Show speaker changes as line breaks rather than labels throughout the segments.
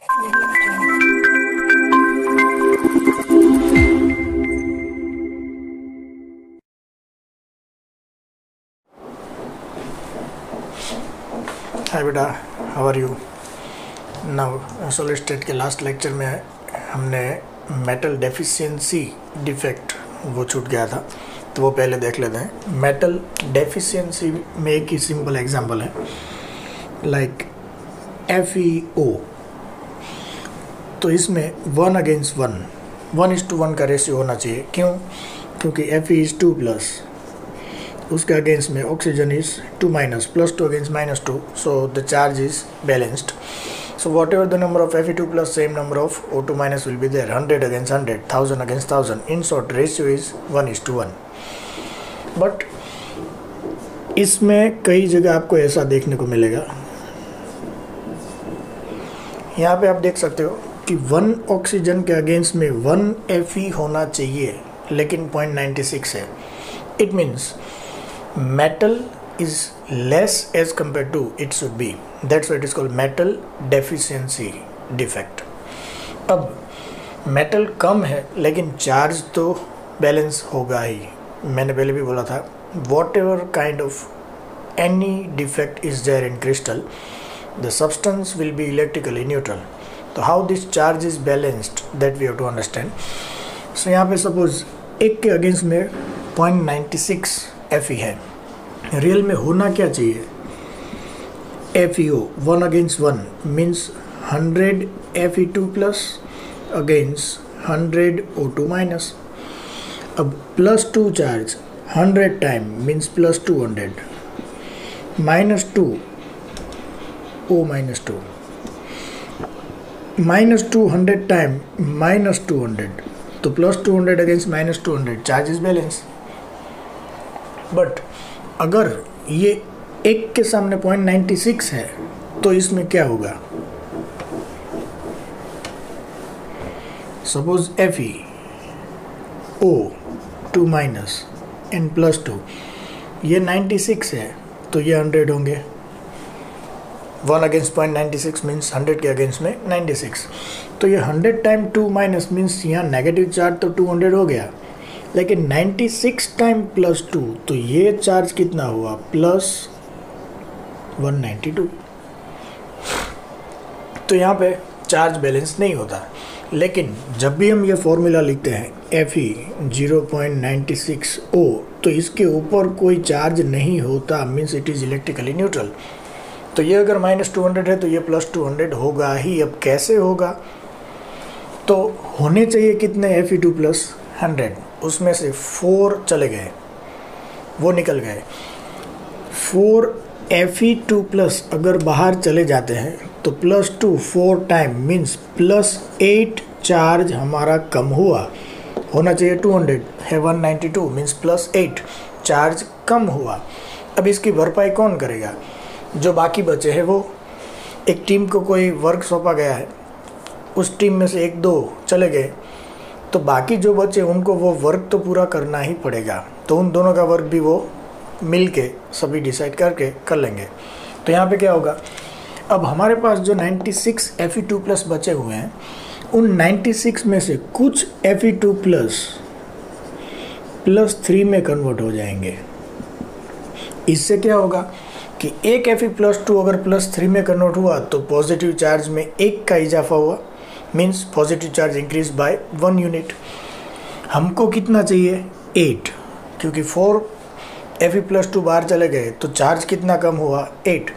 हाय बेटा, how are you now. Solid state के last lecture में हमने मेटल डेफिशिएंसी डिफेक्ट वो छूट गया था, तो वो पहले देख लेते हैं। मेटल डेफिशिएंसी में एक ही सिंपल एग्जांपल है, लाइक FeO। तो इसमें 1:1 का रेशियो होना चाहिए। क्यों? क्योंकि Fe इज़ 2+, उसके अगेंस्ट में oxygen is 2-, +2 against -2, so the charge is balanced. So whatever the number of Fe2+, same number of O2- will be there, 100 against 100, 1000 against 1000. In short, ratio is 1:1. But इसमें कई जगह आपको ऐसा देखने को मिलेगा। यहाँ पे आप देख सकते हो कि 1 ऑक्सीजन के अगेंस्ट में 1 Fe होना चाहिए, लेकिन 0.96 है। It means metal is less as compared to it should be. That's why it is called metal deficiency defect. अब मेटल कम है लेकिन चार्ज तो बैलेंस होगा ही। मैंने पहले भी बोला था, whatever kind of any defect is there in crystal, the substance will be electrically neutral. तो how this charge is balanced, that we have to understand. So यहाँ पे सपोज 1 के अगेंस्ट में 0.96 Fe है। रियल में होना क्या चाहिए? FeO 1:1 means 100 Fe2+ against 100 O2-। अब +2 charge 100 time means +200, -2 O-2, -200 time -200, तो +200 against -200, charge is balance. But अगर ये 1 के सामने 0.96 है तो इसमें क्या होगा? सपोज Fe O2- एंड +2, ये 96 है तो ये 100 होंगे। 1 against 0.96 मीन्स 100 के अगेंस्ट में 96, तो ये 100 टाइम 2- मीन्स यहाँ नेगेटिव चार्ज तो 200 हो गया, लेकिन 96 टाइम +2, तो ये चार्ज कितना हुआ? +192। तो यहाँ पे चार्ज बैलेंस नहीं होता। लेकिन जब भी हम ये फॉर्मूला लिखते हैं Fe 0.96O, तो इसके ऊपर कोई चार्ज नहीं होता, means it is electrically neutral. तो ये अगर -200 है तो ये +200 होगा ही। अब कैसे होगा? तो होने चाहिए कितने Fe2+? 100, उसमें से 4 चले गए, वो निकल गए। 4 Fe2+ अगर बाहर चले जाते हैं तो +2 4 टाइम मीन्स +8 चार्ज हमारा कम हुआ। होना चाहिए 200 है, 192 मीन्स +8 चार्ज कम हुआ। अब इसकी भरपाई कौन करेगा? जो बाकी बचे हैं वो, एक टीम को कोई वर्क सौंपा गया है, उस टीम में से 1-2 चले गए, तो बाकी जो बचे उनको वो वर्क तो पूरा करना ही पड़ेगा। तो उन दोनों का वर्क भी वो मिल के सभी डिसाइड करके कर लेंगे। तो यहाँ पे क्या होगा? अब हमारे पास जो 96 Fe2+ बचे हुए हैं, उन 96 में से कुछ Fe2+ +3 में कन्वर्ट हो जाएंगे। इससे क्या होगा कि एक Fe+2 अगर +3 में कन्वर्ट हुआ तो पॉजिटिव चार्ज में 1 का इजाफा हुआ, means positive charge increase by 1 unit. हमको कितना चाहिए? 8, क्योंकि 4 Fe+2 बाहर चले गए तो चार्ज कितना कम हुआ? 8।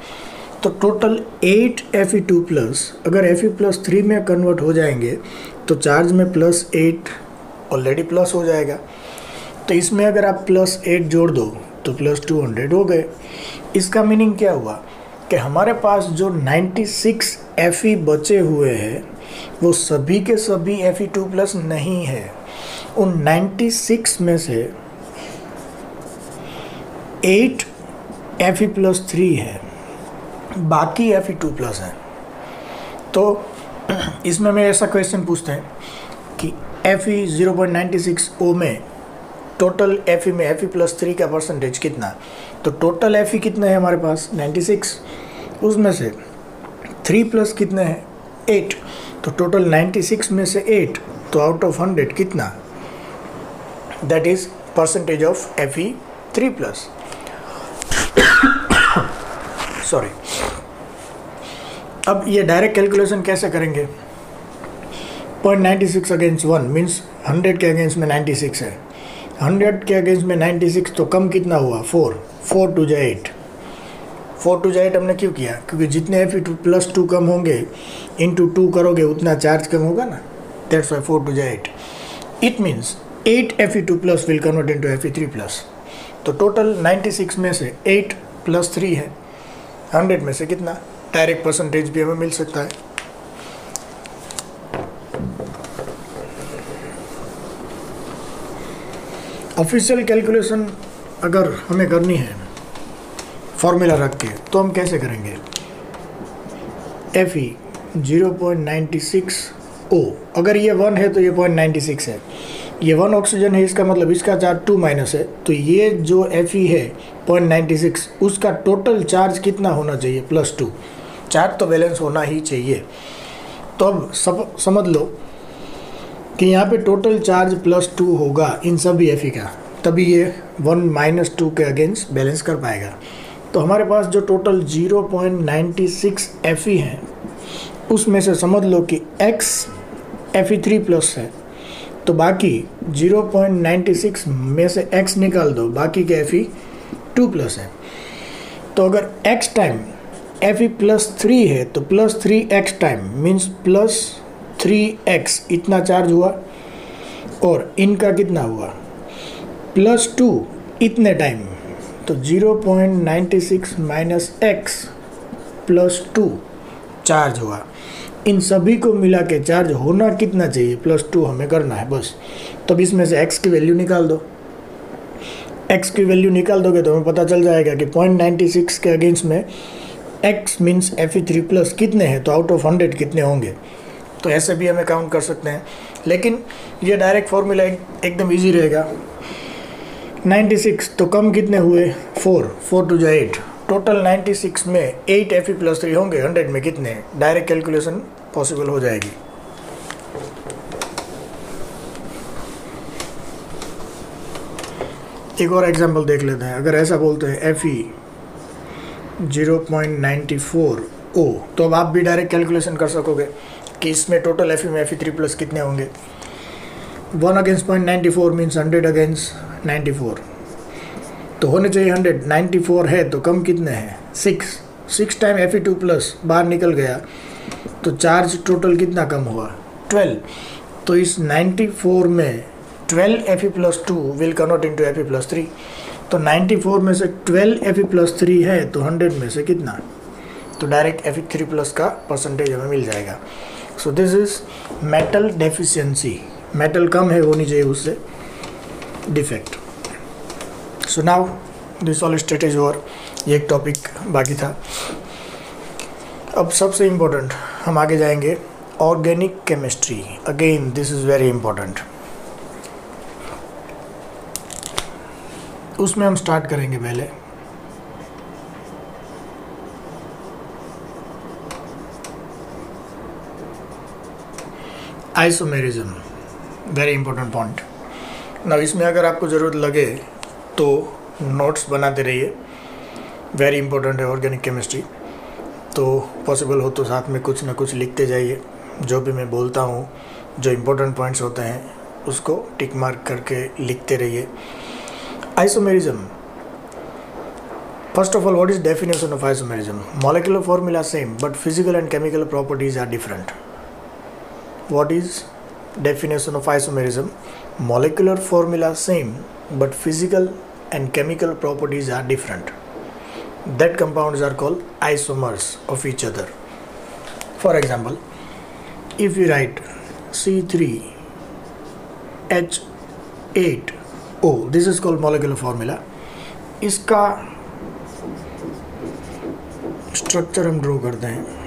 तो टोटल 8 Fe2+ अगर Fe+3 में कन्वर्ट हो जाएंगे तो चार्ज में +8 ऑलरेडी प्लस हो जाएगा। तो इसमें अगर आप +8 जोड़ दो तो +200 हो गए। इसका मीनिंग क्या हुआ कि हमारे पास जो 96 Fe बचे हुए हैं वो सभी के सभी Fe2+ नहीं है। उन 96 में से 8 Fe+3 है, बाकी Fe2+ है। तो इसमें मैं ऐसा क्वेश्चन पूछते हैं कि Fe 0.96O में टोटल Fe में Fe+3 का परसेंटेज कितना? तो टोटल Fe कितना है हमारे पास? 96। उसमें से 3+ कितने हैं? 8, तो टोटल 96 में से 8, तो आउट ऑफ 100 कितना, that is percentage of Fe3+। Sorry. अब ये डायरेक्ट कैलकुलेशन कैसे करेंगे, 0.96 अगेंस्ट 1 मीन्स 100 के अगेंस्ट में 96 है, 100 के अगेंस्ट में 96, तो कम कितना हुआ 4, 4 2 8, 4 2 8 हमने क्यों किया, क्योंकि जितने Fe2+2 कम होंगे इंटू 2 करोगे उतना चार्ज कम होगा ना, that's why 4 2 8। It means 8 Fe2+ will convert into Fe3+। तो टोटल 96 में से 8 + 3 है, 100 में से कितना, डायरेक्ट परसेंटेज भी हमें मिल सकता है। ऑफिशियल कैलकुलेशन अगर हमें करनी है फॉर्मूला रख के, तो हम कैसे करेंगे, Fe 0.96O, अगर ये 1 है तो ये 0.96 है, ये 1 ऑक्सीजन है, इसका मतलब इसका चार्ज 2- है, तो ये जो Fe है 0.96, उसका टोटल चार्ज कितना होना चाहिए, +2, चार्ज तो बैलेंस होना ही चाहिए। तो अब सब समझ लो कि यहाँ पे टोटल चार्ज +2 होगा इन सभी Fe का, तभी ये 1 - 2 के अगेंस्ट बैलेंस कर पाएगा। तो हमारे पास जो टोटल 0.96 Fe हैं, उसमें से समझ लो कि X Fe3+ है, तो बाकी 0.96 में से X निकाल दो, बाकी के Fe2+ है। तो अगर X टाइम Fe+3 है तो +3X टाइम मीन्स +3X इतना चार्ज हुआ, और इनका कितना हुआ +2 इतने टाइम, तो 0.96 - X +2 चार्ज हुआ। इन सभी को मिला के चार्ज होना कितना चाहिए, +2 हमें करना है बस। तो इसमें से X की वैल्यू निकाल दो, X की वैल्यू निकाल दोगे तो हमें पता चल जाएगा कि 0.96 के अगेंस्ट में X मीन्स Fe3+ कितने हैं, तो आउट ऑफ 100 कितने होंगे। तो ऐसे भी हमें काउंट कर सकते हैं, लेकिन ये डायरेक्ट फॉर्मूला एकदम इजी रहेगा। 96 तो कम कितने हुए, 4, 4 2 8, टोटल 96 में 8 Fe+3 होंगे, 100 में कितने, डायरेक्ट कैलकुलेशन पॉसिबल हो जाएगी। एक और एग्जांपल देख लेते हैं। अगर ऐसा बोलते हैं Fe 0.94O, तो अब आप भी डायरेक्ट कैलकुलेशन कर सकोगे कि इसमें टोटल Fe में Fe3+ कितने होंगे। 1 अगेंस्ट 0.94 मीन्स 100 अगेंस्ट 94, तो होने चाहिए 100, 94 है तो कम कितने हैं, 6 टाइम Fe2+ बाहर निकल गया, तो चार्ज टोटल कितना कम हुआ, 12। तो इस 94 में 12 Fe+2 will convert into Fe+3, तो 94 में से 12 Fe+3 है तो 100 में से कितना, तो डायरेक्ट Fe3+ का परसेंटेज हमें मिल जाएगा। So this is metal deficiency, metal कम है होनी चाहिए उससे defect. So now this all stages over, ये एक टॉपिक बाकी था। अब सबसे इम्पोर्टेंट हम आगे जाएंगे organic chemistry. Again this is very important. उसमें हम स्टार्ट करेंगे पहले आइसोमेरिज्म, वेरी इंपॉर्टेंट पॉइंट। ना इसमें अगर आपको ज़रूरत लगे तो नोट्स बनाते रहिए, वेरी इंपॉर्टेंट है ऑर्गेनिक केमिस्ट्री। तो पॉसिबल हो तो साथ में कुछ ना कुछ लिखते जाइए, जो भी मैं बोलता हूँ, जो इम्पोर्टेंट पॉइंट्स होते हैं उसको टिक मार्क करके लिखते रहिए। Isomerism, first of all what is definition of isomerism? Molecular formula same but physical and chemical properties are different. What is definition of isomerism? Molecular formula same but physical and chemical properties are different. That compounds are called isomers of each other. For example, if we write C3H8O, this is called molecular formula. इसका structure हम draw करते हैं।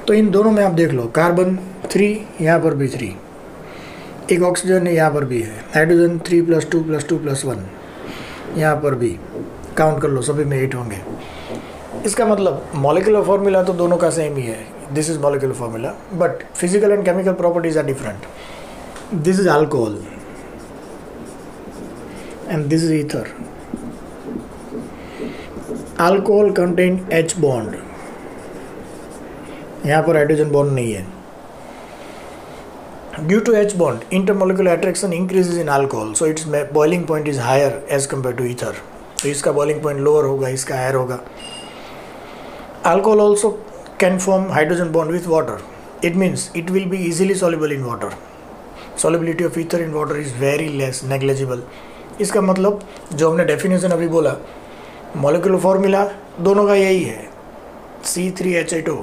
तो इन दोनों में आप देख लो, carbon 3, यहाँ पर भी 3, एक ऑक्सीजन यहाँ पर भी है, हाइड्रोजन 3+2+2+1 यहाँ पर भी काउंट कर लो, सभी में 8 होंगे। इसका मतलब मॉलिक्यूलर फॉर्मूला तो दोनों का सेम ही है, this is molecular formula, but physical and chemical properties are different. This is alcohol and this is ether. Alcohol contain H bond, यहाँ पर हाइड्रोजन बॉन्ड नहीं है। Due to H bond, intermolecular attraction increases in alcohol, so its boiling point is higher as compared to ether. तो इसका boiling point lower होगा, इसका higher होगा। Alcohol also can form hydrogen bond with water. It means it will be easily soluble in water. Solubility of ether in water is very less, negligible. इसका मतलब जो हमने definition अभी बोला, molecular formula दोनों का यही है, C3H8O,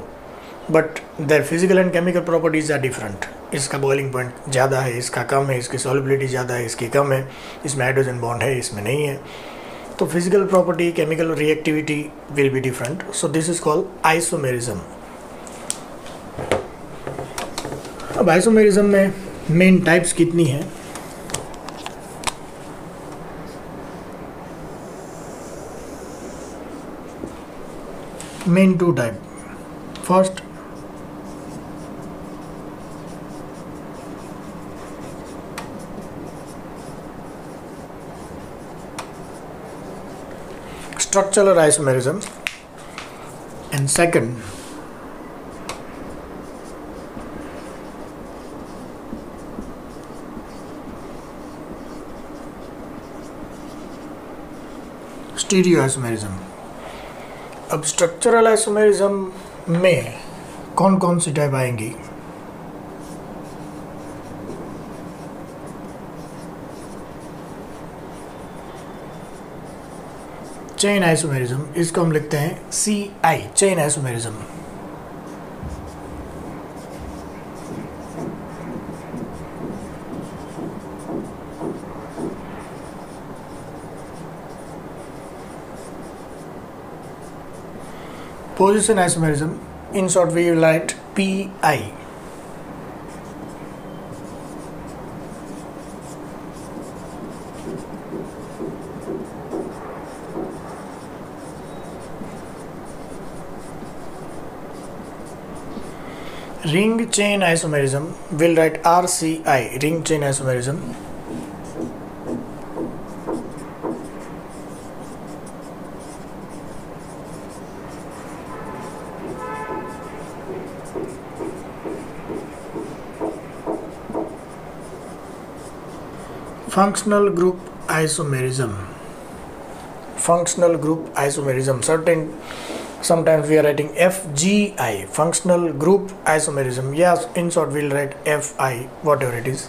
but their physical and chemical properties are different. इसका बॉइलिंग पॉइंट ज़्यादा है, इसका कम है, इसकी सॉल्युबिलिटी ज़्यादा है, इसकी कम है, इसमें हाइड्रोजन बॉन्ड है, इसमें नहीं है। तो physical property, chemical reactivity will be different, so this is called isomerism. अब आइसोमेरिज्म में मेन टाइप्स कितनी हैं? Main 2 type. First, structural isomerism, and second, stereoisomerism। अब स्ट्रक्चरल आइसोमेरिज्म में कौन कौन सी टाइप आएंगी? चेन आइसोमेरिज्म, इसको हम लिखते हैं CI, chain isomerism. Position isomerism, in short we write PI। Ring chain isomerism, will write RCI, ring chain isomerism। Functional group isomerism, functional group isomerism, certain sometimes we are writing FGI, functional group isomerism, yes, in short we'll write FI, whatever it is,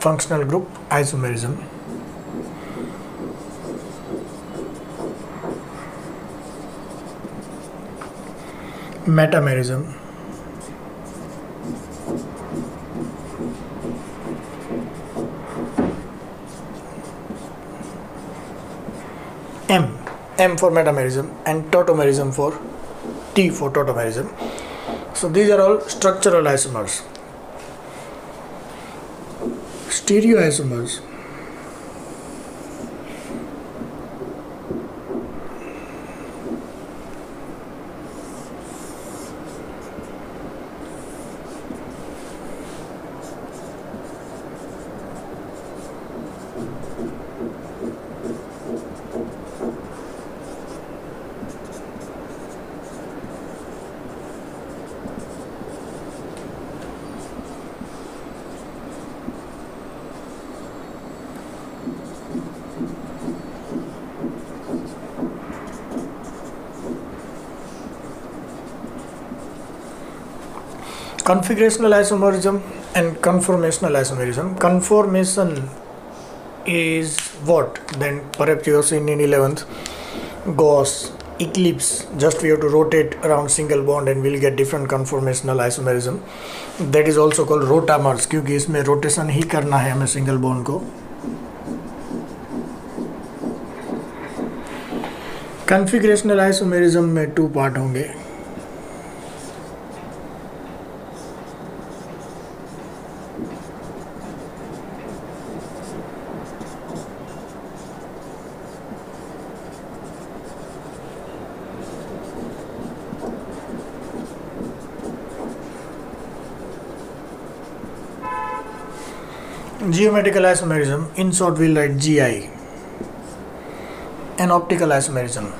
functional group isomerism। Metamerism, M for metamerism and tautomerism for T for tautomerism. So these are all structural isomers. Stereoisomers, configurational isomerism and conformational isomerism. Conformation is what? Then perhaps you have seen in 11th, Gauss, eclipse, just we have to rotate around single bond and we'll get different conformational isomerism. That is also called rotamers, क्योंकि इसमें rotation ही करना है हमें single bond को। Configurational isomerism में 2 part होंगे। geometrical isomerism, in short we'll write GI. An optical isomerism,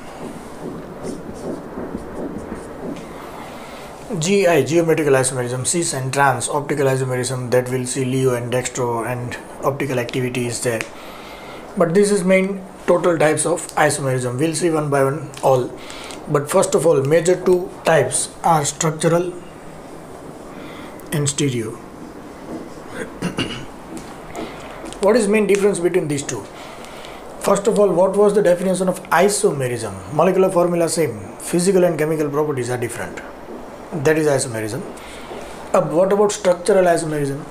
GI, geometrical isomerism. Cis and trans optical isomerism, that will see Leo and dextro and optical activity is there. But this is main total types of isomerism. We'll see one by one all. But first of all, major two types are structural and stereo. What is main difference between these two? First of all, what was the definition of isomerism? Molecular formula same, physical and chemical properties are different. That is isomerism. अब what about structural isomerism?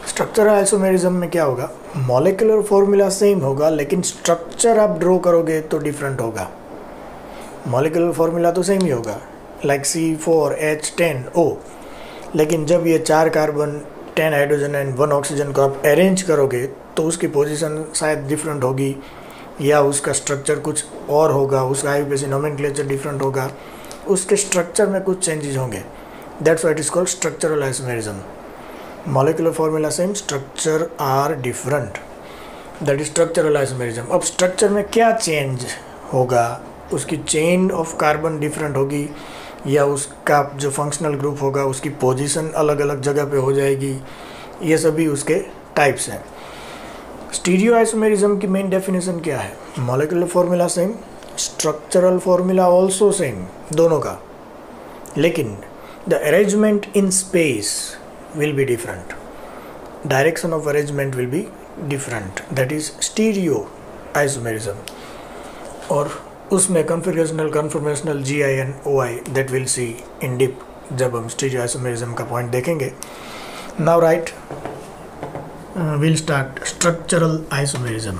Structural isomerism में क्या होगा? Molecular formula same होगा, लेकिन structure आप draw करोगे तो different होगा. Molecular formula तो same ही होगा, like C4H10O, लेकिन जब ये 4 कार्बन 10 हाइड्रोजन एंड 1 ऑक्सीजन को आप अरेंज करोगे तो उसकी पोजीशन शायद डिफरेंट होगी, या उसका स्ट्रक्चर कुछ और होगा, उसका आईयूपीएसी नोमेनक्लेचर डिफरेंट होगा, उसके स्ट्रक्चर में कुछ चेंजेस होंगे. That's why it is called structural isomerism. Molecular formula same, structure are different, that is structural isomerism. अब स्ट्रक्चर में क्या चेंज होगा? उसकी चेन ऑफ कार्बन डिफरेंट होगी, या उसका जो फंक्शनल ग्रुप होगा उसकी पोजीशन अलग अलग जगह पे हो जाएगी. ये सभी उसके टाइप्स हैं. स्टीरियो आइसोमेरिज्म की मेन डेफिनेशन क्या है? Molecular formula same, structural formula also same, दोनों का, लेकिन the arrangement in space will be different, direction of arrangement will be different. That is stereo isomerism. और उसमें configurational, conformational, GI and OI, that will see in depth जब हम stereo isomerism का point देखेंगे. Now right, we'll start structural isomerism.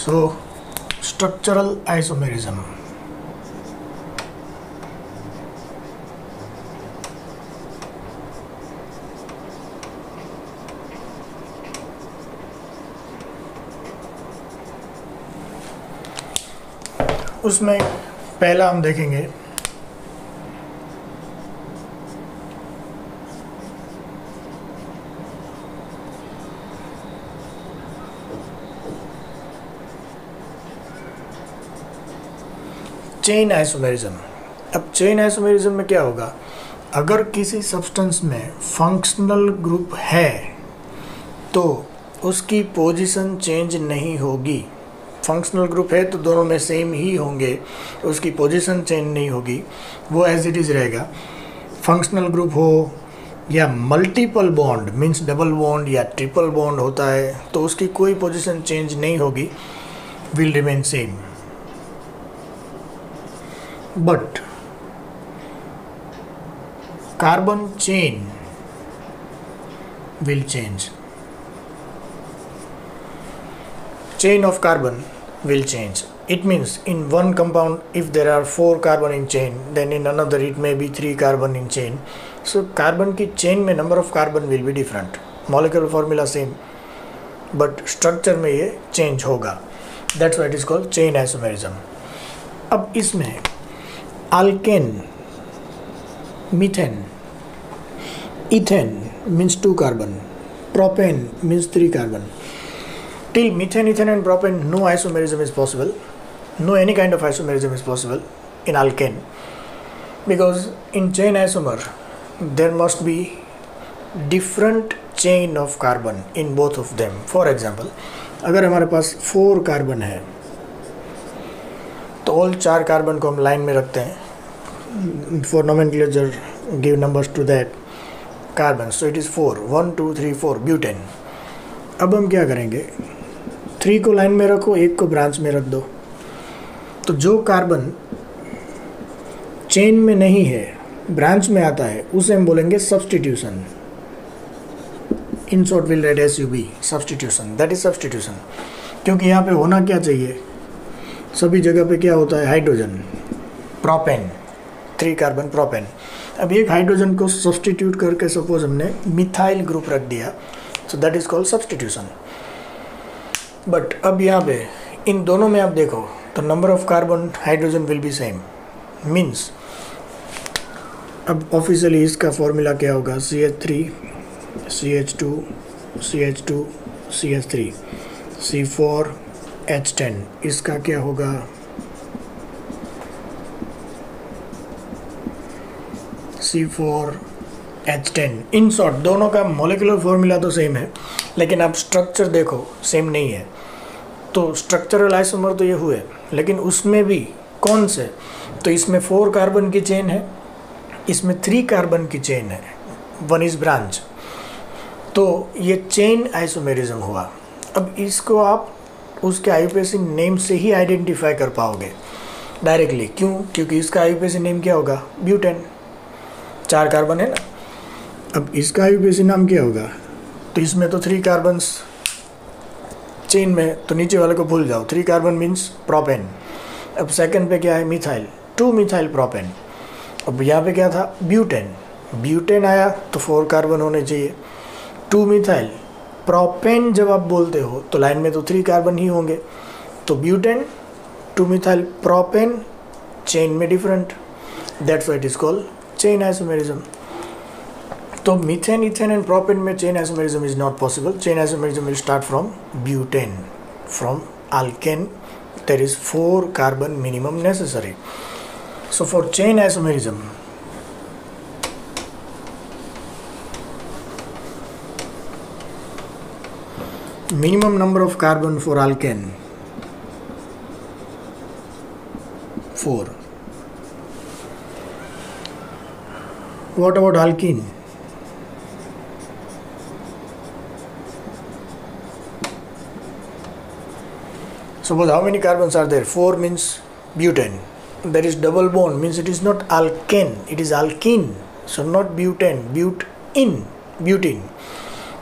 So, structural isomerism. उसमें पहला हम देखेंगे चेन आइसोमेरिज्म. अब चेन आइसोमेरिज्म में क्या होगा? अगर किसी सब्सटेंस में फंक्शनल ग्रुप है तो उसकी पोजीशन चेंज नहीं होगी. फंक्शनल ग्रुप है तो दोनों में सेम ही होंगे, उसकी पोजीशन चेंज नहीं होगी, वो एज इट इज़ रहेगा. फंक्शनल ग्रुप हो या multiple bond, means double bond या ट्रिपल बॉन्ड होता है, तो उसकी कोई पोजीशन चेंज नहीं होगी, will remain same. But carbon chain will change. Chain of carbon will change. It means in one compound, if there are 4 carbon in chain, then in another it may be 3 carbon in chain. So carbon की chain में number of carbon will be different. Molecular formula same, but structure में ये change होगा. That's why it is called chain isomerism. अब इसमें alkane, methane, ethane means 2 carbon, propane means 3 carbon. Till methane, ethane and propane, no isomerism is possible. No any kind of isomerism is possible in alkane, because in chain isomer there must be different chain of carbon in both of them. For example, अगर हमारे पास 4 carbon है तो all 4 carbon को हम line में रखते हैं. For nomenclature, give numbers to that carbon. So it is 4, 1, 2, 3, 4 butane. अब हम क्या करेंगे, 3 को लाइन में रखो, 1 को ब्रांच में रख दो. तो जो कार्बन चेन में नहीं है, ब्रांच में आता है, उसे हम बोलेंगे substitution. In short will write SUB, substitution. That is substitution. क्योंकि यहाँ पे होना क्या चाहिए, सभी जगह पे क्या होता है, हाइड्रोजन, प्रोपेन, 3 कार्बन प्रोपेन. अब एक हाइड्रोजन को सब्सटीट्यूट करके सपोज हमने मिथाइल ग्रुप रख दिया, so that is called substitution. But अब यहाँ पे इन दोनों में आप देखो तो number of carbon hydrogen will be same, means अब ऑफिशियली इसका फॉर्मूला क्या होगा, CH3 CH2 CH2 CH3 C4 H10, इसका क्या होगा C4 H10। इन शॉर्ट दोनों का मॉलिक्यूलर फॉर्मूला तो सेम है, लेकिन आप स्ट्रक्चर देखो सेम नहीं है। तो स्ट्रक्चरल आइसोमर तो ये हुए, लेकिन उसमें भी कौन से, तो इसमें 4 कार्बन की चेन है, इसमें 3 कार्बन की चेन है, 1 इज ब्रांच, तो ये चेन आइसोमेरिज्म हुआ। अब इसको आप उसके आईयूपीएसी नेम से ही आइडेंटिफाई कर पाओगे डायरेक्टली। क्यों? क्योंकि इसका आईयूपीएसी नेम क्या होगा, ब्यूटेन, 4 कार्बन है ना। अब इसका आईयूपीएसी नाम क्या होगा, तो इसमें तो 3 कार्बन्स चेन में, तो नीचे वाले को भूल जाओ, 3 कार्बन मीन्स प्रोपेन। अब सेकंड पे क्या है, मिथाइल, 2 मिथाइल प्रोपेन। अब यहाँ पे क्या था, ब्यूटेन, ब्यूटेन आया तो 4 कार्बन होने चाहिए, 2 मिथाइल प्रोपेन। जब आप बोलते हो तो लाइन में तो 3 कार्बन ही होंगे, तो ब्यूटेन 2 मिथाइल प्रोपेन, चेन में different, that's why it is called chain isomerism. तो मीथेन, इथेन एंड प्रोपेन में chain isomerism is not possible. Chain isomerism will start from butane, from alkane there is 4 carbon minimum necessary. So for chain isomerism, minimum number of carbon for alkane 4. What about alkene? Suppose how many carbons are there? 4 means butane. There is double bond, means it is not alkane, it is alkene. So not butane, butene.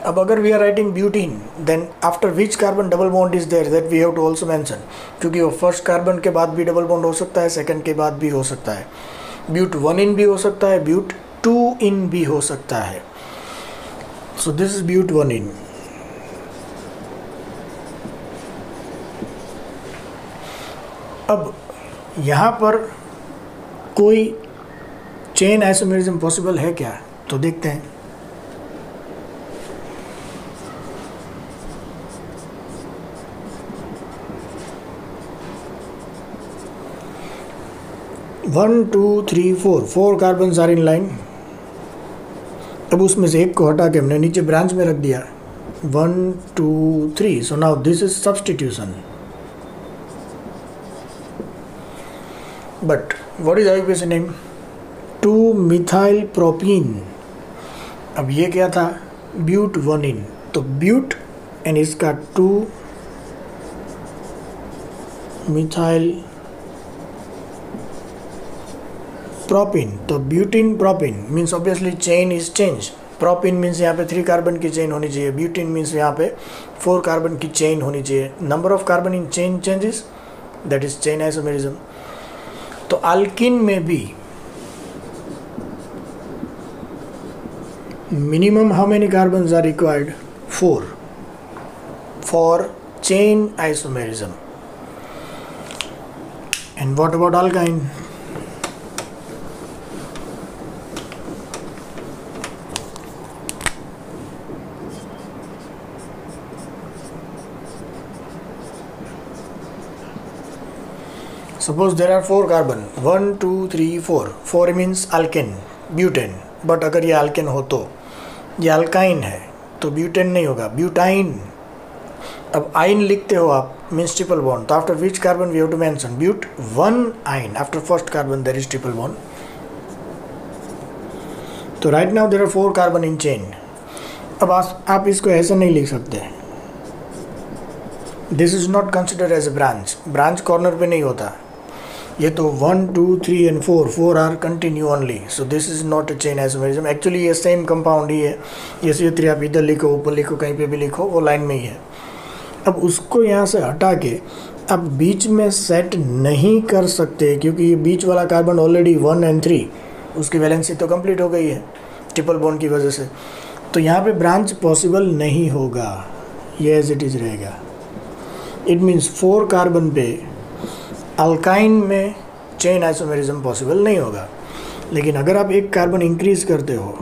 अब अगर we are writing butene, then after which carbon double bond is there, that we have to also mention. क्योंकि वो first carbon के बाद भी double bond हो सकता है, सेकंड के बाद भी हो सकता है, ब्यूट 1 in भी हो सकता है, ब्यूट 2 in भी हो सकता है. So this is ब्यूट 1 in. अब यहाँ पर कोई चेन आइसोमेरिज्म पॉसिबल है क्या, तो देखते हैं. One two three four carbon are in line. अब उसमें से एक को हटा के हमने नीचे ब्रांच में रख दिया. 1 2 3. सो now this is substitution. But what is IUPAC name? 2 methyl propene. अब ये क्या था? ब्यूट 1 in. तो ब्यूट एंड इसका 2 मिथाइल प्रोपीन. तो butene propene means obviously chain is change. Propene means यहाँ पे 3 कार्बन की चेन होनी चाहिए. ब्यूटीन मीन्स यहाँ पे 4 कार्बन की चेन होनी चाहिए. Number of carbon in chain changes, that is chain isomerism. तो अल्किन में भी minimum how many carbon are required? 4 for chain isomerism. And what about alkyne? Suppose there are 4 carbon, 1 2 3 4. 4 means alkane, butane. But अगर ये alkane हो तो ये alkyne है, तो butane नहीं होगा, butane. अब आइन लिखते हो आप, means triple bond. तो after which carbon we have to mention? But 1 ine. After first carbon there is triple bond. तो right now there are 4 carbon in chain. अब आप इसको ऐसे नहीं लिख सकते. This is not considered as a branch. Branch corner पे नहीं होता. ये तो 1 2 3 and 4 are continue only. So this is not a chain isomerism. Actually ये सेम कंपाउंड ही है. ये C3 आप इधर लिखो, ऊपर लिखो, कहीं पे भी लिखो, वो लाइन में ही है. अब उसको यहाँ से हटा के अब बीच में सेट नहीं कर सकते, क्योंकि ये बीच वाला कार्बन ऑलरेडी 1 and 3 उसकी वैलेंसी तो कंप्लीट हो गई है ट्रिपल बॉन्ड की वजह से, तो यहाँ पे ब्रांच पॉसिबल नहीं होगा, ये एज इट इज़ रहेगा। इट मीन्स 4 कार्बन पे अल्काइन में चेन आइसोमेरिज्म पॉसिबल नहीं होगा। लेकिन अगर आप एक कार्बन इंक्रीज करते हो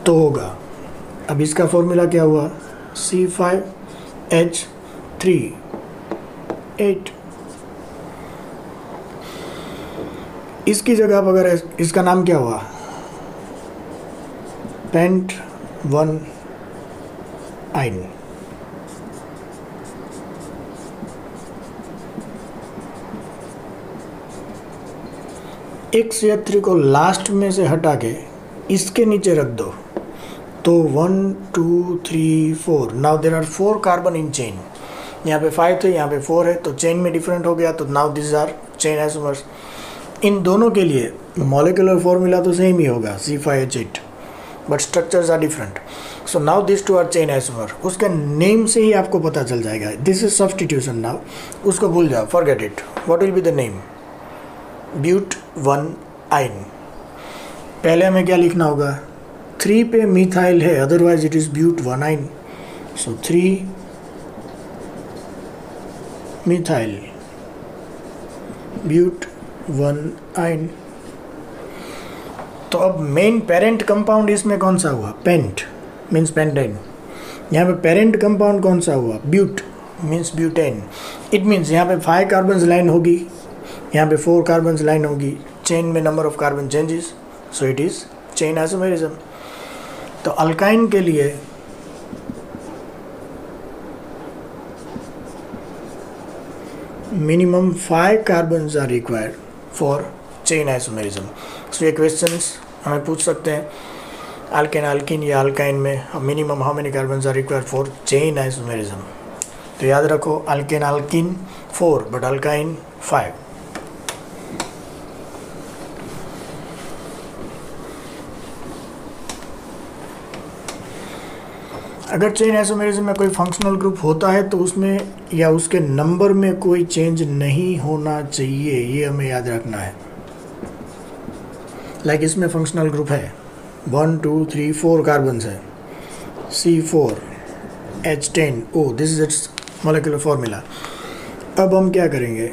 तो होगा। अब इसका फॉर्मूला क्या हुआ, C5H3 इसकी जगह पर अगर इसका नाम क्या हुआ, पेंट 1 आइन। एक CH3 को लास्ट में से हटा के इसके नीचे रख दो तो 1 2 3 4, now there are 4 carbon in chain. यहाँ पे 5 थे, यहाँ पे 4 है, तो चेन में डिफरेंट हो गया, तो now this are chain isomers. इन दोनों के लिए मॉलिक्यूलर फॉर्मूला तो सेम ही होगा C5H8, but structures are different. So now this two are chain isomer. उसके नेम से ही आपको पता चल जाएगा, दिस इज सब्स्टिट्यूशन। नाउ उसको भूल जाओ, forget it. What will be the name, but 1 yne. पहले हमें क्या लिखना होगा, 3 पे मिथाइल है, अदरवाइज इट इज ब्यूट 1 आइन। सो 3 मिथाइल ब्यूट 1 आइन। तो अब मेन पेरेंट कंपाउंड इसमें कौन सा हुआ, पेंट मीन्स पेंटाइन। यहाँ पे पेरेंट कंपाउंड कौन सा हुआ, but means butane. It means यहाँ पे 5 कार्बन लाइन होगी, यहाँ पे 4 कार्बन लाइन होगी, चेन में number of carbon changes, so it is chain isomerism. तो अल्काइन के लिए minimum 5 carbons are required for chain isomerism. So ये questions हमें पूछ सकते हैं, alkane alkene या alkyne में minimum how many carbons are required for chain isomerism. तो याद रखो, alkane alkene 4 but alkyne 5. अगर चेन आइसोमेरिज्म में कोई फंक्शनल ग्रुप होता है तो उसमें या उसके नंबर में कोई चेंज नहीं होना चाहिए, ये हमें याद रखना है। लाइक इसमें फंक्शनल ग्रुप है 1 2 3 4 कार्बन है, C4H10O, this is it's molecular formula. अब हम क्या करेंगे,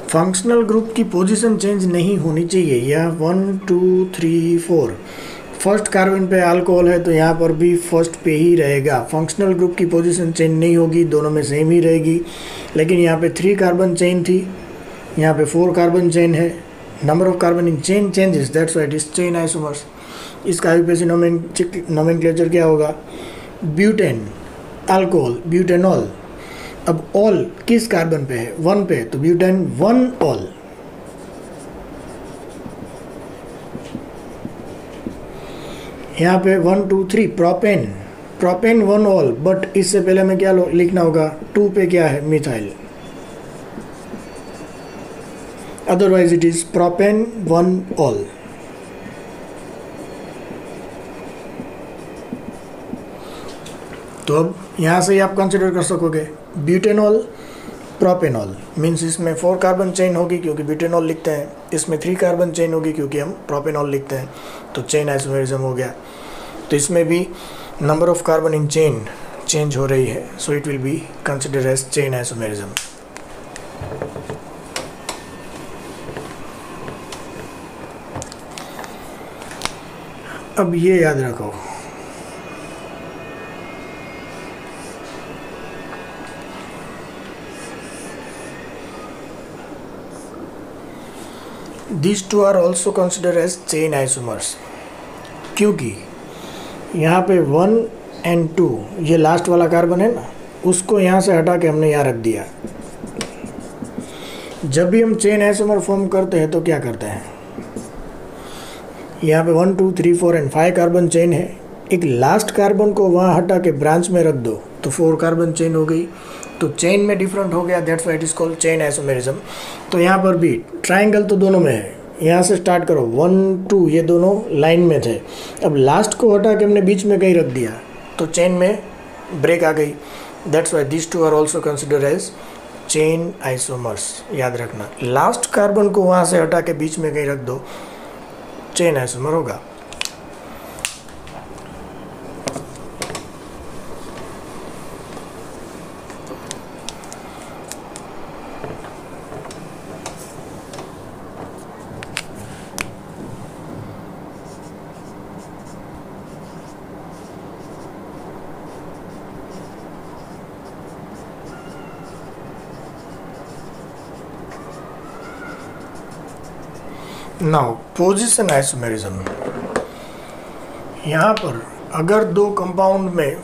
फंक्शनल ग्रुप की पोजीशन चेंज नहीं होनी चाहिए। यह 1 2 3 4 फर्स्ट कार्बन पे अल्कोहल है तो यहाँ पर भी फर्स्ट पे ही रहेगा। फंक्शनल ग्रुप की पोजीशन चेंज नहीं होगी, दोनों में सेम ही रहेगी। लेकिन यहाँ पे 3 कार्बन चेन थी, यहाँ पे 4 कार्बन चेन है, number of carbon in chain changes, that's why it is chain isomers. इसका आईयूपीएसी नोमेनक्लेचर क्या होगा, ब्यूटेन अल्कोहल ब्यूटेनॉल। अब ऑल किस कार्बन पे है, 1 पे, तो ब्यूटेन 1 ऑल। यहाँ पे 1 2 3 प्रोपेन, प्रोपेन 1 ऑल, बट इससे पहले हमें क्या लिखना होगा, 2 पे क्या है, methyl, otherwise it is propane 1 all. तो अब यहाँ से ही आप कंसिडर कर सकोगे ब्यूटेनॉल प्रोपेनॉल, मीन्स इसमें 4 कार्बन चेन होगी क्योंकि ब्यूटेनॉल लिखते हैं, इसमें 3 कार्बन चेन होगी क्योंकि हम प्रोपेनॉल लिखते हैं, तो चेन आइसोमेरिज्म हो गया। तो इसमें भी number of carbon in chain change हो रही है, so it will be consider as chain isomerism. अब ये याद रखो, these two are also considered as chain isomers, क्योंकि यहाँ पे 1 and 2 ये लास्ट वाला कार्बन है ना, उसको यहाँ से हटा के हमने यहाँ रख दिया। जब भी हम चेन आइसोमर फॉर्म करते हैं तो क्या करते हैं, यहाँ पे 1 2 3 4 एंड 5 कार्बन चेन है, एक लास्ट कार्बन को वहाँ हटा के ब्रांच में रख दो तो 4 कार्बन चेन हो गई, तो चेन में डिफरेंट हो गया, that's why it is called chain isomerism. तो यहाँ पर भी ट्राइंगल तो दोनों में है, यहाँ से स्टार्ट करो 1 2 ये दोनों लाइन में थे, अब लास्ट को हटा के हमने बीच में कहीं रख दिया तो चेन में ब्रेक आ गई, that's why this two are also consider as chain isomers. याद रखना, लास्ट कार्बन को वहाँ से हटा के बीच में कहीं रख दो, चेन आइसोमर होगा। नाउ पोजीशन आइसोमेरिज्म, यहाँ पर अगर दो कंपाउंड में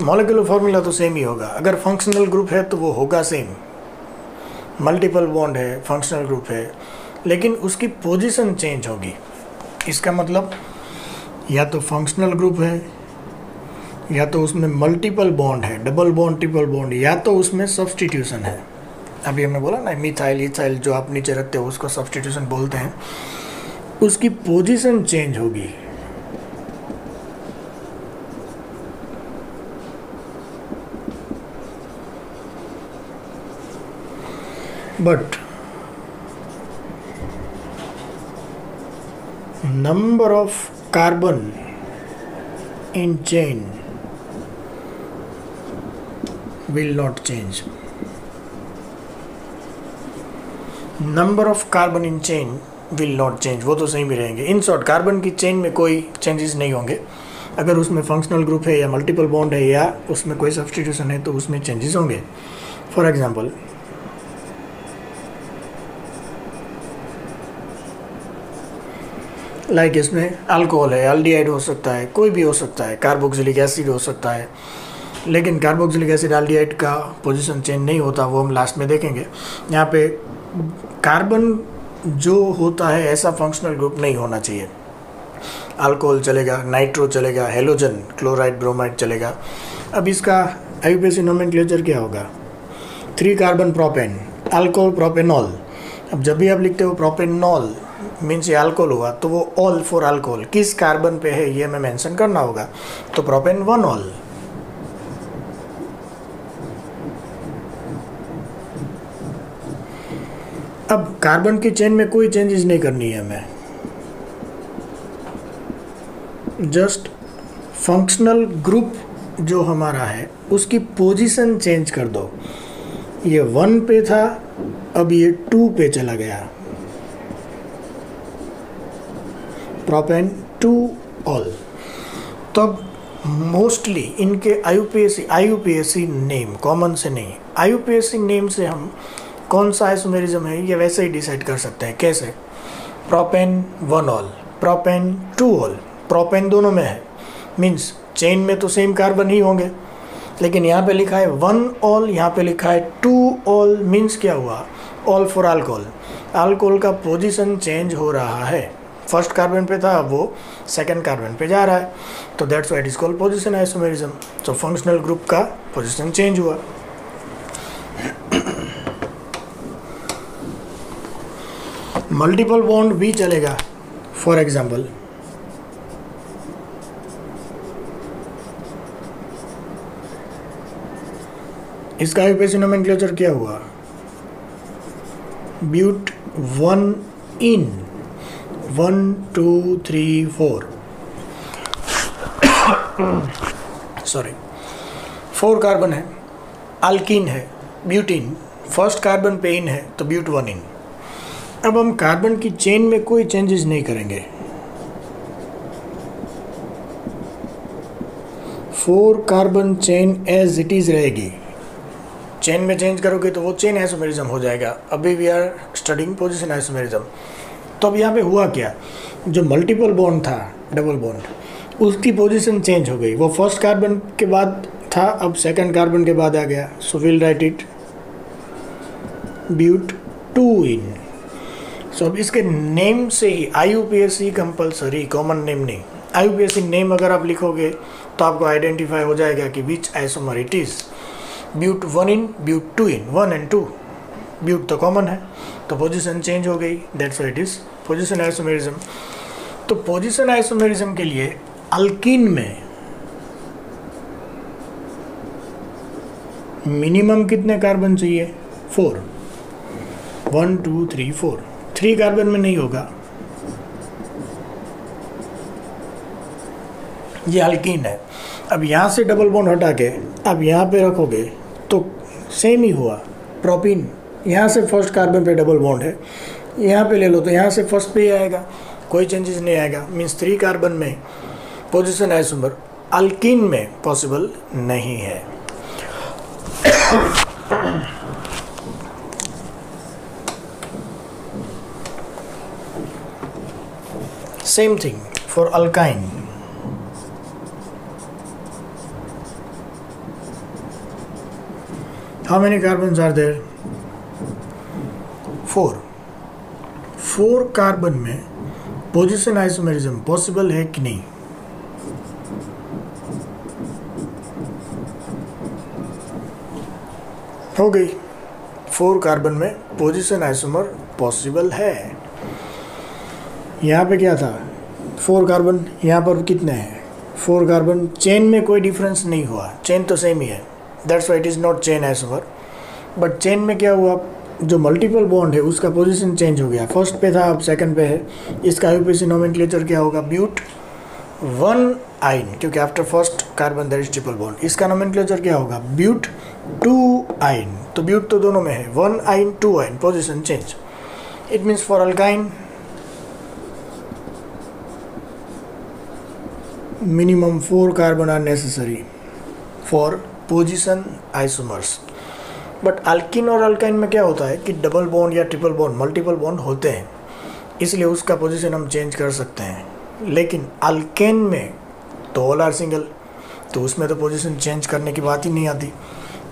मॉलिक्यूलर फॉर्मूला तो सेम ही होगा, अगर फंक्शनल ग्रुप है तो वो होगा सेम, मल्टीपल बॉन्ड है, फंक्शनल ग्रुप है, लेकिन उसकी पोजीशन चेंज होगी। इसका मतलब या तो फंक्शनल ग्रुप है, या तो उसमें मल्टीपल बॉन्ड है, डबल बॉन्ड, ट्रिपल बॉन्ड, या तो उसमें सब्स्टिट्यूशन है। अभी हमने बोला ना मिथाइल इथाइल जो आप नीचे रखते हो उसको सब्स्टिट्यूशन बोलते हैं, उसकी पोजीशन चेंज होगी। But number of carbon in chain will not change. Number of carbon in chain will not change, वो तो सेम ही रहेंगे। इन शॉर्ट कार्बन की चेन में कोई चेंजेस नहीं होंगे। अगर उसमें फंक्शनल ग्रुप है या मल्टीपल बॉन्ड है या उसमें कोई सब्स्टिट्यूशन है तो उसमें चेंजेस होंगे। फॉर एग्जांपल लाइक इसमें अल्कोहल है, एल्डिहाइड हो सकता है, कोई भी हो सकता है, कार्बोक्सिलिक एसिड हो सकता है, लेकिन कार्बोक्सिलिक एसिड एल्डिहाइड का पोजीशन चेंज नहीं होता, वो हम लास्ट में देखेंगे। यहाँ पे कार्बन जो होता है ऐसा फंक्शनल ग्रुप नहीं होना चाहिए। अल्कोहल चलेगा, नाइट्रो चलेगा, हेलोजन, क्लोराइड, ब्रोमाइड चलेगा। अब इसका आईयूपीएसी नोमेनक्लेचर क्या होगा? 3 कार्बन प्रोपेन, अल्कोहल प्रोपेनॉल। अब जब भी आप लिखते हो प्रोपेनॉल मीन्स ये अल्कोहल हुआ, तो वो ऑल फॉर अल्कोहल किस कार्बन पे है ये हमें मेंशन करना होगा। तो प्रोपेन 1 ऑल। अब कार्बन की चेन में कोई चेंजेस नहीं करनी है हमें, जस्ट फंक्शनल ग्रुप जो हमारा है उसकी पोजीशन चेंज कर दो। ये 1 पे था, अब ये 2 पे चला गया, प्रोपेन 2 ऑल। तब मोस्टली इनके आईयूपीएसी नेम कॉमन से नहीं, आईयूपीएसी नेम से हम कौन सा आइसोमेरिज्म है ये वैसे ही डिसाइड कर सकते हैं। कैसे? Propane 1 all, propane 2 all, propane दोनों में है, मीन्स चेन में तो सेम कार्बन ही होंगे, लेकिन यहाँ पे लिखा है 1 ऑल, यहाँ पे लिखा है 2 ऑल, मीन्स क्या हुआ? All for alcohol. अल्कोहल का पोजीशन चेंज हो रहा है, फर्स्ट कार्बन पे था, वो सेकंड कार्बन पे जा रहा है, तो that's why it is called position isomerism. तो फंक्शनल ग्रुप का पोजीशन चेंज हुआ। मल्टीपल बॉन्ड भी चलेगा। फॉर एग्जाम्पल इसका आईयूपीएसी नोमेनक्लेचर क्या हुआ? ब्यूट 1 इन 1 2 3 4 सॉरी 4 कार्बन है, अल्कीन है, ब्यूटीन, फर्स्ट कार्बन पे इन है तो ब्यूट 1 इन। अब हम कार्बन की चेन में कोई चेंजेस नहीं करेंगे, 4 carbon chain as it is रहेगी। चेन में चेंज करोगे तो वो चेन आइसोमेरिज्म हो जाएगा। अभी we are studying position isomerism. तो अब यहाँ पे हुआ क्या? जो मल्टीपल बॉन्ड था, डबल बॉन्ड, उसकी पोजीशन चेंज हो गई। वो फर्स्ट कार्बन के बाद था, अब सेकंड कार्बन के बाद आ गया। So will write it but 2 ene. So अब इसके नेम से ही आईयूपीएसी कंपलसरी, कॉमन नेम नहीं, आईयूपीएसी नेम अगर आप लिखोगे तो आपको आइडेंटिफाई हो जाएगा कि which isomer it is. But 1 ene, but 2 ene, 1 and 2, but तो कॉमन है, तो पोजीशन चेंज हो गई, that's why it is position isomerism. तो पोजीशन आइसोमेरिज्म के लिए अल्कीन में मिनिमम कितने कार्बन चाहिए? 4, 1 2 3 4, 3 कार्बन में नहीं होगा, ये अल्कीन है। अब यहाँ से डबल बॉन्ड हटा के अब यहाँ पे रखोगे तो सेम ही हुआ। प्रोपीन, यहाँ से फर्स्ट कार्बन पे डबल बॉन्ड है, यहाँ पे ले लो तो यहाँ से फर्स्ट पे ही आएगा, कोई चेंजेस नहीं आएगा। मीन्स 3 कार्बन में पोजीशन आइसोमर अल्कीन में पॉसिबल नहीं है। Same thing for alkyne. How many carbons are there? 4 carbon में पोजीशन आइसोमेरिज्म पॉसिबल है कि नहीं? हो गई, 4 कार्बन में पोजीशन आइसोमर पॉसिबल है। यहाँ पे क्या था? 4 कार्बन, यहाँ पर कितने हैं? 4 कार्बन। चेन में कोई डिफरेंस नहीं हुआ, चेन तो सेम ही है, that's why it is not chain isomer. But chain में क्या हुआ? जो मल्टीपल बॉन्ड है उसका पोजीशन चेंज हो गया, फर्स्ट पे था अब सेकंड पे है। इसका आईयूपीएसी नोमेनक्लेचर क्या होगा? ब्यूट 1 आइन, क्योंकि after first carbon there is triple bond. इसका नोमेनक्लेचर क्या होगा? ब्यूट 2 आइन। तो ब्यूट तो दोनों में है, 1 आइन 2 आइन, position change. It means for alkyne minimum 4 carbon are necessary for position isomers. But alkene और अल्काइन में क्या होता है कि डबल बॉन्ड या ट्रिपल बॉन्ड, मल्टीपल बॉन्ड होते हैं, इसलिए उसका पोजीशन हम चेंज कर सकते हैं। लेकिन अल्केन में तो ऑल आर सिंगल, तो उसमें तो पोजीशन चेंज करने की बात ही नहीं आती।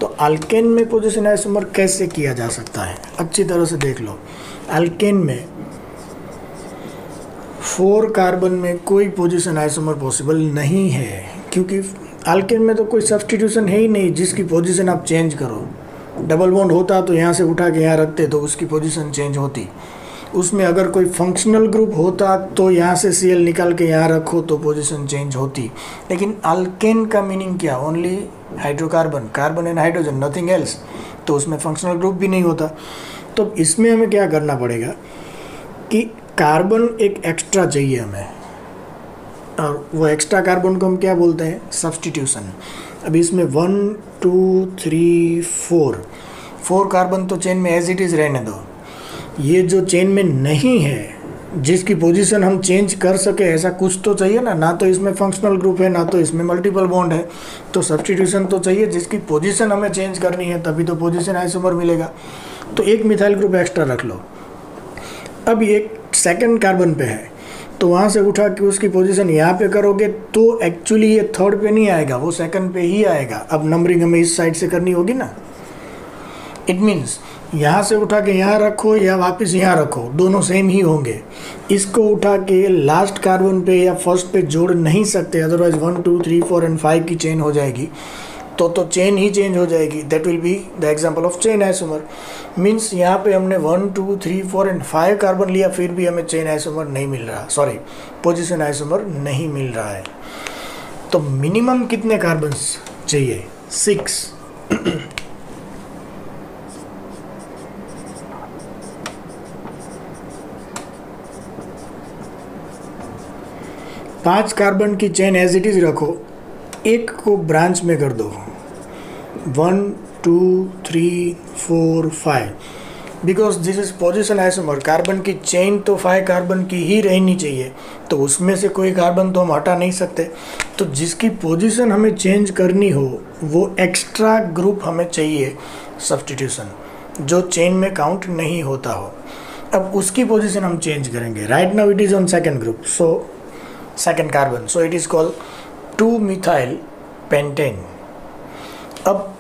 तो अल्केन में पोजीशन आइसोमर कैसे किया जा सकता है? अच्छी तरह से देख लो। अल्केन में 4 कार्बन में कोई पोजीशन आइसोमर पॉसिबल नहीं है, क्योंकि अल्केन में तो कोई सब्स्टिट्यूशन है ही नहीं जिसकी पोजीशन आप चेंज करो। डबल बॉन्ड होता तो यहाँ से उठा के यहाँ रखते तो उसकी पोजीशन चेंज होती। उसमें अगर कोई फंक्शनल ग्रुप होता तो यहाँ से Cl निकाल के यहाँ रखो तो पोजीशन चेंज होती। लेकिन अल्केन का मीनिंग क्या? Only hydrocarbon, carbon and hydrogen, nothing else. तो उसमें फंक्शनल ग्रुप भी नहीं होता। तो इसमें हमें क्या करना पड़ेगा कि कार्बन एक एक्स्ट्रा चाहिए हमें, और वो एक्स्ट्रा कार्बन को हम क्या बोलते हैं? सब्स्टिट्यूशन। अब इसमें 1 2 3 4 कार्बन तो चेन में एज इट इज़ रहने दो। ये जो चेन में नहीं है, जिसकी पोजीशन हम चेंज कर सके, ऐसा कुछ तो चाहिए ना। ना तो इसमें फंक्शनल ग्रुप है, ना तो इसमें मल्टीपल बॉन्ड है। तो सब्स्टिट्यूशन तो चाहिए, जिसकी पोजीशन हमें चेंज करनी है, तभी तो पोजीशन आइसोमर मिलेगा। तो एक मिथाइल ग्रुप एक्स्ट्रा रख लो। अब ये सेकंड कार्बन पे है, तो वहाँ से उठा के उसकी पोजीशन यहाँ पे करोगे तो एक्चुअली ये थर्ड पे नहीं आएगा, वो सेकंड पे ही आएगा। अब नंबरिंग हमें इस साइड से करनी होगी ना। इट मीन्स यहाँ से उठा के यहाँ रखो या वापस यहाँ रखो, दोनों सेम ही होंगे। इसको उठा के लास्ट कार्बन पे या फर्स्ट पे जोड़ नहीं सकते, अदरवाइज 1 2 3 4 एंड 5 की चेन हो जाएगी। तो चेन ही चेंज हो जाएगी। That will be the example of chain isomer. Means यहाँ पे हमने 1 2 3 4 एंड 5 कार्बन लिया, फिर भी हमें चेन आइसोमर नहीं मिल रहा, सॉरी पोजीशन आइसोमर नहीं मिल रहा है। तो मिनिमम कितने कार्बन्स चाहिए? 6। 5 कार्बन की चेन एज इट इज रखो, एक को ब्रांच में कर दो 1 2 3 4 5, because this is position isomer. Carbon की चेन तो 5 कार्बन की ही रहनी चाहिए, तो उसमें से कोई कार्बन तो हम हटा नहीं सकते। तो जिसकी पोजीशन हमें चेंज करनी हो वो एक्स्ट्रा ग्रुप हमें चाहिए, सब्स्टिट्यूशन, जो चेन में काउंट नहीं होता हो। अब उसकी पोजीशन हम चेंज करेंगे। Right now it is on second group, so second carbon, so it is called 2-methyl pentane. अब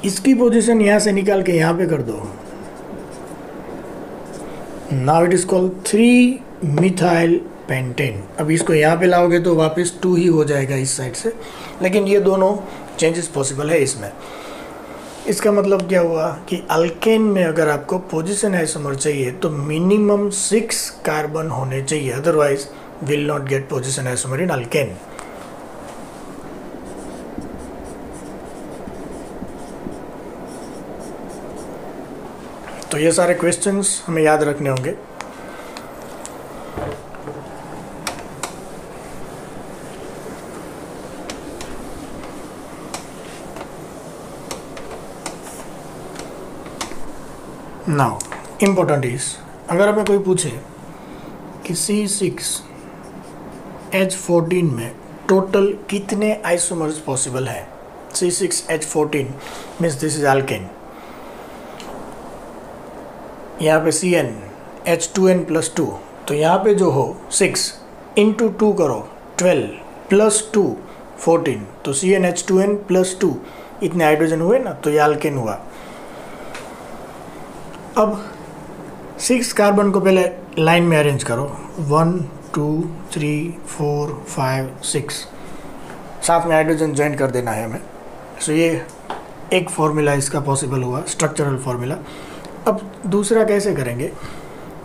इसकी पोजीशन यहाँ से निकाल के यहाँ पे कर दो। Now it is called 3-methyl pentane. अब इसको यहाँ पे लाओगे तो वापस 2 ही हो जाएगा इस साइड से, लेकिन ये दोनों चेंजेस पॉसिबल है इसमें। इसका मतलब क्या हुआ कि अल्केन में अगर आपको पोजीशन आइसोमर चाहिए तो मिनिमम 6 कार्बन होने चाहिए, otherwise will not gate position isomer in alkane. तो ये सारे क्वेश्चंस हमें याद रखने होंगे। नाउ इम्पोर्टेंट इज, अगर हमें कोई पूछे कि C6H14 में टोटल कितने आइसोमर्स पॉसिबल हैं, C6H14 means this is alkane, यहाँ पे CnH2n+2, तो यहाँ पे जो हो 6 इंटू 2 करो 12 प्लस 2 14, तो CnH2n+2 इतने हाइड्रोजन हुए ना, तो ये अल्केन हुआ। अब 6 कार्बन को पहले लाइन में अरेंज करो, 1 2 3 4 5 6, साथ में हाइड्रोजन ज्वाइन कर देना है हमें। सो ये एक फॉर्मूला इसका पॉसिबल हुआ, स्ट्रक्चरल फार्मूला। अब दूसरा कैसे करेंगे,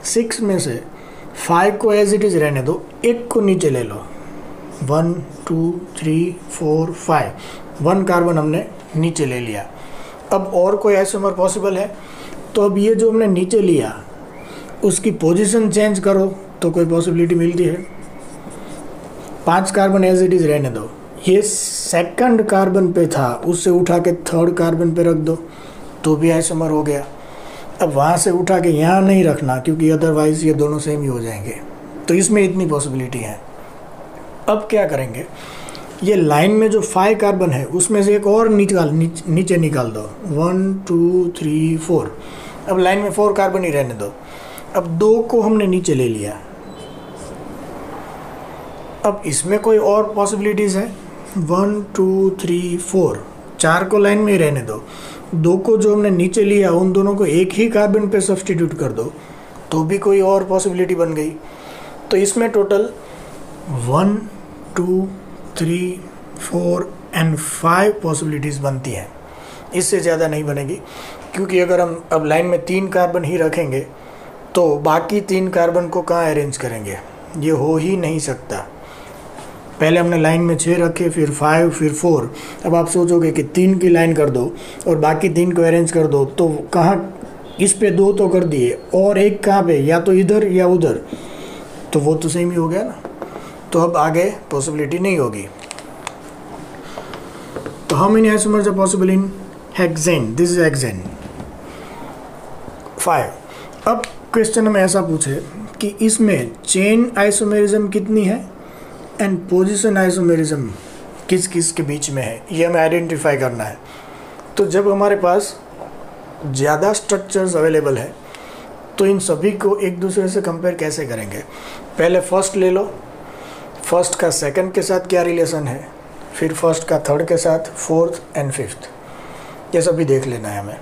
6 में से 5 को एज इट इज़ रहने दो, एक को नीचे ले लो, 1 2 3 4 5, 1 कार्बन हमने नीचे ले लिया। अब और कोई आइसोमर पॉसिबल है, तो अब ये जो हमने नीचे लिया उसकी पोजीशन चेंज करो तो कोई पॉसिबिलिटी मिलती है। 5 कार्बन एज इट इज़ रहने दो, ये सेकंड कार्बन पे था, उससे उठा के थर्ड कार्बन पे रख दो तो भी आइसोमर हो गया। अब वहाँ से उठा के यहाँ नहीं रखना, क्योंकि अदरवाइज ये दोनों सेम ही हो जाएंगे, तो इसमें इतनी पॉसिबिलिटी है। अब क्या करेंगे, ये लाइन में जो 5 कार्बन है उसमें से एक और नीचे निकाल दो, 1 2 3 4, अब लाइन में 4 कार्बन ही रहने दो। अब 2 को हमने नीचे ले लिया, अब इसमें कोई और पॉसिबिलिटीज़ है, 1 2 3 4, 4 को लाइन में ही रहने दो, 2 को जो हमने नीचे लिया उन दोनों को एक ही कार्बन पे सब्स्टिट्यूट कर दो तो भी कोई और पॉसिबिलिटी बन गई। तो इसमें टोटल 1 2 3 4 एंड 5 पॉसिबिलिटीज़ बनती हैं, इससे ज़्यादा नहीं बनेगी, क्योंकि अगर हम अब लाइन में 3 कार्बन ही रखेंगे तो बाकी 3 कार्बन को कहाँ अरेंज करेंगे, ये हो ही नहीं सकता। पहले हमने लाइन में 6 रखे, फिर 5, फिर 4, अब आप सोचोगे कि 3 की लाइन कर दो और बाकी 3 को अरेंज कर दो, तो कहाँ, इस पे 2 तो कर दिए और एक कहाँ पे, या तो इधर या उधर, तो वो तो सेम ही हो गया ना, तो अब आगे पॉसिबिलिटी नहीं होगी। तो how many isomers are possible in hexane, this is hexane 5। अब क्वेश्चन में ऐसा पूछे कि इसमें चेन आइसोमेरिज्म कितनी है एंड पोजीशन आइसोमेरिज्म किस किस के बीच में है, ये हमें आइडेंटिफाई करना है। तो जब हमारे पास ज़्यादा स्ट्रक्चर्स अवेलेबल है तो इन सभी को एक दूसरे से कंपेयर कैसे करेंगे। पहले फर्स्ट ले लो, फर्स्ट का सेकंड के साथ क्या रिलेशन है, फिर फर्स्ट का थर्ड के साथ, फोर्थ एंड फिफ्थ, ये सभी देख लेना है हमें।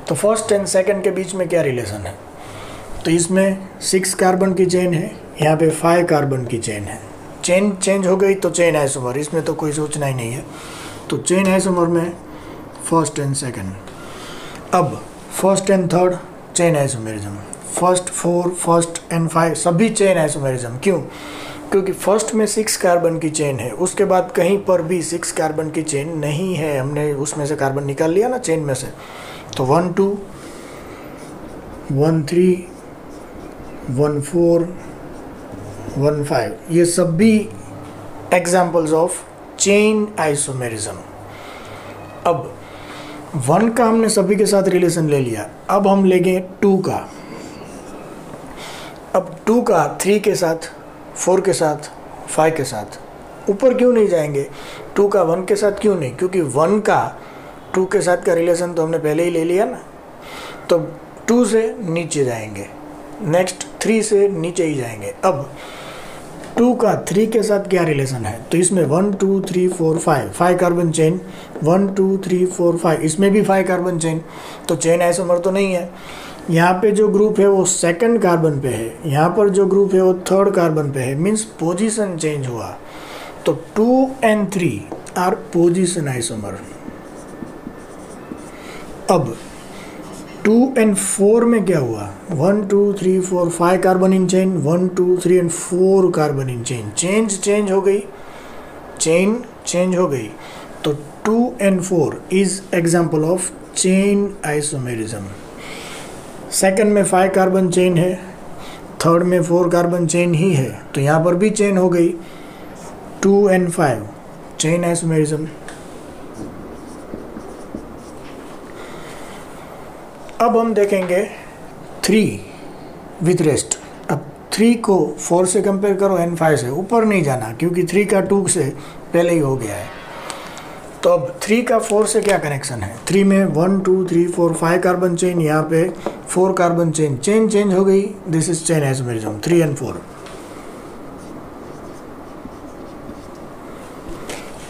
तो फर्स्ट एंड सेकंड के बीच में क्या रिलेशन है, तो इसमें 6 कार्बन की चेन है, यहाँ पे 5 कार्बन की चेन है। चेन चेंज हो गई तो चेन आइसोमर, इसमें तो कोई सोचना ही नहीं है। तो चेन आइसोमर में फर्स्ट एंड सेकंड। अब first and third chain isomerism, first 4 first and 5 सभी चेन आइसोमेरिज्म। क्यों, क्योंकि फर्स्ट में 6 कार्बन की चेन है, उसके बाद कहीं पर भी 6 कार्बन की चेन नहीं है, हमने उसमें से कार्बन निकाल लिया ना चेन में से। तो 1 2 1 3 1 4 1 5, ये सभी एग्जाम्पल्स ऑफ चेन आइसोमेरिज्म। अब 1 का हमने सभी के साथ रिलेशन ले लिया, अब हम लेंगे 2 का। अब 2 का 3 के साथ, 4 के साथ, 5 के साथ, ऊपर क्यों नहीं जाएंगे, 2 का 1 के साथ क्यों नहीं, क्योंकि 1 का 2 के साथ का रिलेशन तो हमने पहले ही ले लिया ना। तो 2 से नीचे जाएंगे, नेक्स्ट 3 से नीचे ही जाएंगे। अब 2 का 3 के साथ क्या रिलेशन है, तो इसमें 1 2 3 4 5 कार्बन चेन, 1 2 3 4 5, इसमें भी 5 कार्बन चेन, तो चेन आइसोमर तो नहीं है। यहाँ पे जो ग्रुप है वो सेकंड कार्बन पे है, यहाँ पर जो ग्रुप है वो थर्ड कार्बन पे है, मीन्स पोजीशन चेंज हुआ। तो 2 and 3 आर पोजीशन आइसोमर। अब 2 and 4 में क्या हुआ, 1 2 3 4 5 carbon in chain, 1 2 3 and 4 carbon in chain, change हो गई, चेन चेंज हो गई। तो 2 and 4 is example of chain isomerism. Second में 5 कार्बन चेन है, थर्ड में 4 कार्बन चेन ही है, तो यहाँ पर भी चेन हो गई 2 and 5 चेन आइसोमेरिज्म। अब हम देखेंगे 3 विथ रेस्ट। अब 3 को 4 से कंपेयर करो एंड 5 से, ऊपर नहीं जाना क्योंकि 3 का 2 से पहले ही हो गया है। तो अब 3 का 4 से क्या कनेक्शन है? 3 में 1 2 3 4 5 कार्बन चेन, यहाँ पे 4 कार्बन चेन, चेन चेंज हो गई, this is chain isomerism 3 and 4।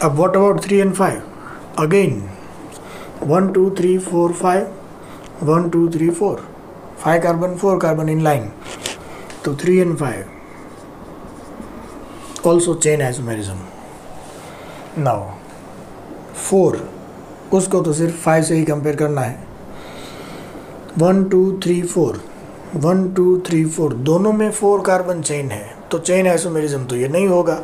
अब what about 3 and 5? Again 1 2 3 4 5 1 2 3 4 5 carbon 4 carbon in line, तो 3 and 5 also chain isomerism. Now 4 उसको तो सिर्फ 5 से ही कंपेयर करना है। 1 2 3 4 1 2 3 4 दोनों में 4 कार्बन चेन है, तो चेन आइसोमेरिज्म तो ये नहीं होगा।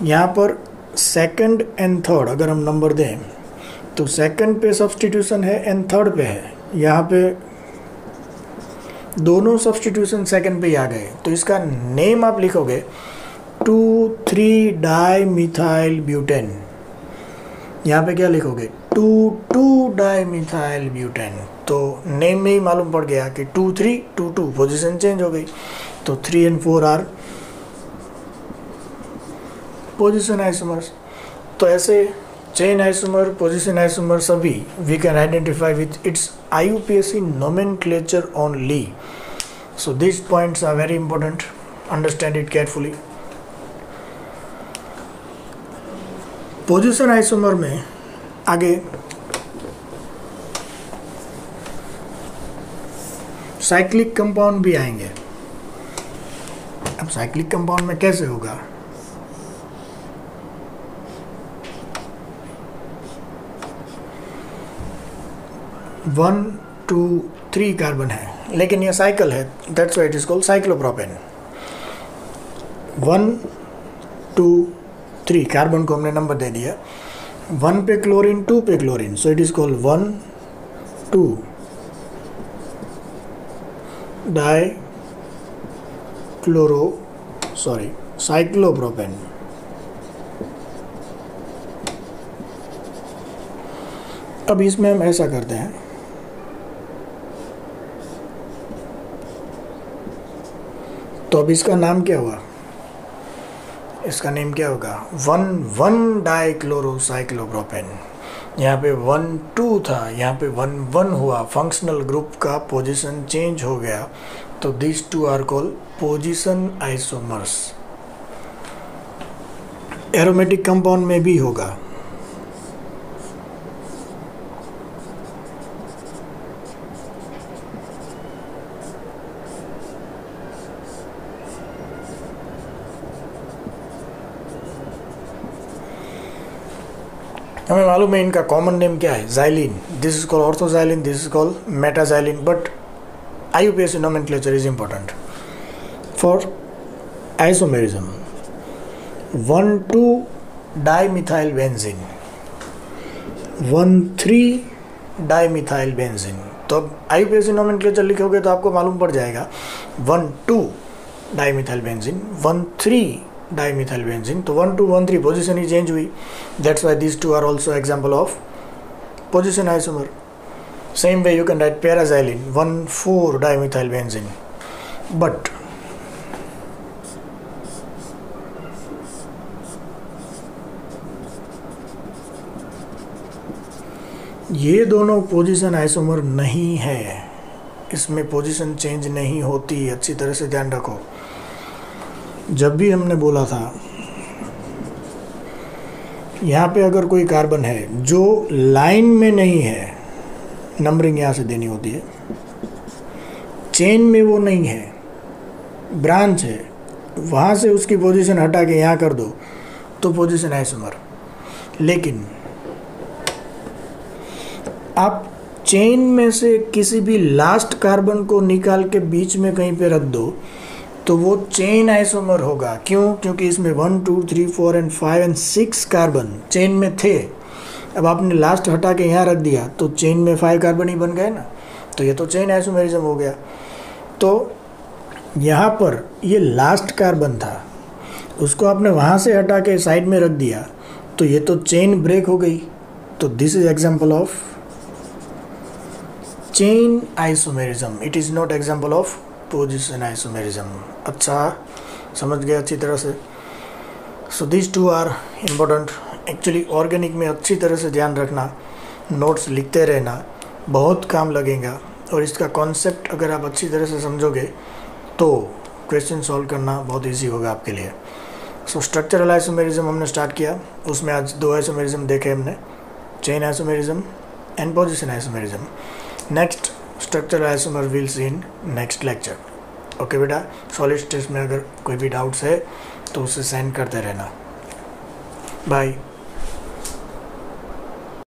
यहाँ पर सेकंड एंड थर्ड अगर हम नंबर दें तो सेकंड पे सब्स्टिट्यूशन है एंड थर्ड पे है, यहाँ पे दोनों सब्स्टिट्यूशन सेकंड पे ही आ गए, तो इसका नेम आप लिखोगे 2,3 डाइमिथाइल ब्यूटेन। यहाँ पे क्या लिखोगे 2,2 डाइमिथाइल ब्यूटेन, तो नेम में ही मालूम पड़ गया कि 2,3 2,2 पोजीशन चेंज हो गई, तो 3 and 4 आर पोजीशन आइसोमर्स। तो ऐसे चेन आइसोमर, पोजीशन आइसोमर सभी we can identify with its IUPAC nomenclature only. So these points are very important, understand it carefully. Position isomer में आगे साइक्लिक कंपाउंड भी आएंगे। अब साइक्लिक कंपाउंड में कैसे होगा? 1 2 3 कार्बन है, लेकिन यह साइकिल है, that's why it is called cyclopropane. 1 2 3 carbon को हमने नंबर दे दिया, 1 पे क्लोरीन 2 पे chlorine, so it is called 1 2 die chloro cyclopropane. अब इसमें हम ऐसा करते हैं, तो अब इसका नाम क्या हुआ? इसका नेम क्या होगा? 1,1 डाइक्लोरोसाइक्लोप्रोपेन। यहाँ पे 1 2 था, यहाँ पे 1 1 हुआ, फंक्शनल ग्रुप का पोजीशन चेंज हो गया, तो this two are called position isomers. Aromatic compound में भी होगा। हमें मालूम है इनका कॉमन नेम क्या है, xylene. This is called orthoxylene, this is called metaxylene, but IUPAC nomenclature is important for isomerism. 1 2 dimethyl benzene, 1 3 dimethyl benzene। तो अब IUPAC nomenclature लिखोगे तो आपको मालूम पड़ जाएगा 1 2 dimethyl benzene, 1 3 dimethyl benzene, तो 1 2 1 3 पोजीशन ही चेंज हुई, that's why these two are also example of position isomer. Same way you can write paraxylene 1 4 dimethyl benzene, but ये दोनों पोजीशन आइसोमर नहीं है, इसमें पोजीशन चेंज नहीं होती। अच्छी तरह से ध्यान रखो, जब भी हमने बोला था यहाँ पे अगर कोई कार्बन है जो लाइन में नहीं है, नंबरिंग यहाँ से देनी होती है, चेन में वो नहीं है, ब्रांच है, वहाँ से उसकी पोजीशन हटा के यहाँ कर दो तो पोजीशन आइसोमर। लेकिन आप चेन में से किसी भी लास्ट कार्बन को निकाल के बीच में कहीं पे रख दो तो वो चेन आइसोमर होगा। क्यों? क्योंकि इसमें 1 2 3 4 and 5 and 6 कार्बन चेन में थे, अब आपने लास्ट हटा के यहाँ रख दिया तो चेन में 5 कार्बन ही बन गए ना, तो ये तो चेन आइसोमेरिज्म हो गया। तो यहाँ पर ये लास्ट कार्बन था, उसको आपने वहाँ से हटा के साइड में रख दिया, तो ये तो चेन ब्रेक हो गई। तो this is example of chain isomerism, it is not example of position isomerism. अच्छा समझ गए अच्छी तरह से। So this two are important. Actually organic में अच्छी तरह से ध्यान रखना, नोट्स लिखते रहना, बहुत काम लगेगा। और इसका कॉन्सेप्ट अगर आप अच्छी तरह से समझोगे तो क्वेश्चन सॉल्व करना बहुत इजी होगा आपके लिए। सो स्ट्रक्चरल आइसोमेरिज्म हमने स्टार्ट किया, उसमें आज 2 आइसोमेरिज्म देखे हमने, chain isomerism and position isomerism. Next structural isomer will see in next lecture. Okay बेटा, सॉलिड टेस्ट में अगर कोई भी डाउट्स है तो उसे सेंड करते रहना। बाय।